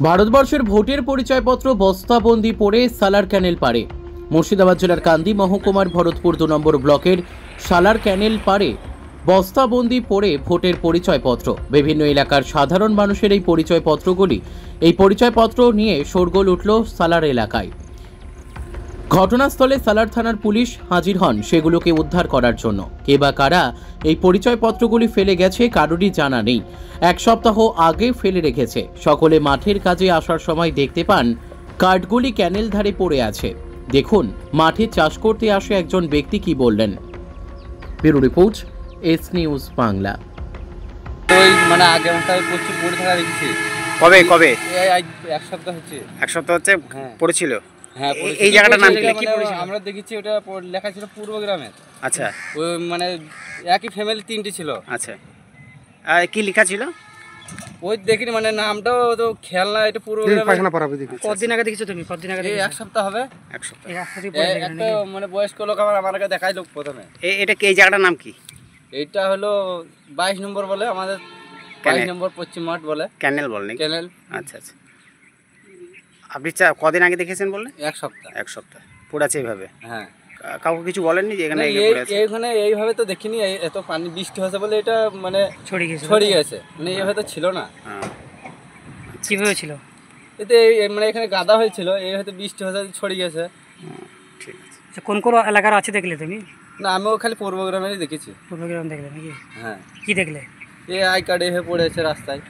ভারতবর্ষের ভোটের পরিচয়পত্র বস্তাবন্দি পড়ে সালার ক্যানেল পাড়ে। মুর্শিদাবাদ জেলার কান্দি মহকুমার ভরতপুর 2 নম্বর ব্লকের সালার ক্যানেল পাড়ে বস্তাবন্দি পড়ে ভোটের পরিচয়পত্র। বিভিন্ন এলাকার সাধারণ মানুষের এই পরিচয়পত্র নিয়ে শোরগোল উঠল সালার এলাকায়। ঘটনাস্থলে সালার থানার পুলিশ হাজির হন সেগুলোকে উদ্ধার করার জন্য। কে বা কারা এই পরিচয়পত্রগুলি ফেলে গেছে কারোরই জানা নেই। 1 সপ্তাহ আগে ফেলে রেখেছে। সকলে মাঠের কাজে আসার সময় দেখতে পান কার্ডগুলি ক্যানেল ধারে পড়ে আছে। দেখুন মাঠে চাষ করতে আসে একজন ব্যক্তি কি বললেন। Bureau report, S news Bangla. ওই মানে আগে মাসে প্রচুর পড়ে থাকা দেখছি। কবে এই 1 সপ্তাহ হচ্ছে। 1 সপ্তাহ হচ্ছে পড়েছিল। হ্যাঁ, এই জায়গাটার নাম কি? আমরা দেখেছি ওটা লেখা ছিল পূর্ব গ্রামের। আচ্ছা, ওই মানে একই ফ্যামিলি 3টি ছিল। আচ্ছা, আর কি লেখা ছিল ওই দেখিনি, মানে নামটাও তো খেয়াল না। এটা পূর্ব গ্রামে। কতদিন আগে দেখেছো তুমি? কতদিন আগে? এই 1 সপ্তাহ হবে। 1 সপ্তাহ। একটা মানে বয়স্ক লোক আমাকে দেখাইলো প্রথমে। এটা কি, এই জায়গাটার নাম কি? এইটা হলো 22 নম্বর বলে, আমাদের 22 নম্বর পশ্চিম মাঠ বলে। ক্যানেল বলেন? ক্যানেল। আচ্ছা আচ্ছা। আপনি কদিন আগে দেখেছেন বললেন? 1 সপ্তাহ। 1 সপ্তাহ পড়ে আছে এইভাবে? হ্যাঁ। কাউকে কিছু বলেননি যে এখানে এইখানে এইভাবে তো দেখিনি। এত পানি বৃষ্টি হয়েছে বলে এটা মানে ছড়িয়ে গেছে। মানে এইভাবে তো ছিল না। কিভাবে ছিল? এতে মানে এখানে গাদা হয়েছিল, এই হয়তো বৃষ্টি হয়েছে ছড়িয়ে গেছে। ঠিক আছে। কোন কোন এলাকার আছে দেখলে তুমি? না, আমিও খালি পূর্ব গ্রামেরই দেখেছি। পূর্ব গ্রাম দেখলে নাকি? হ্যাঁ। কি দেখলে? এই আই কার্ড এভাবে পড়ে আছে রাস্তায়।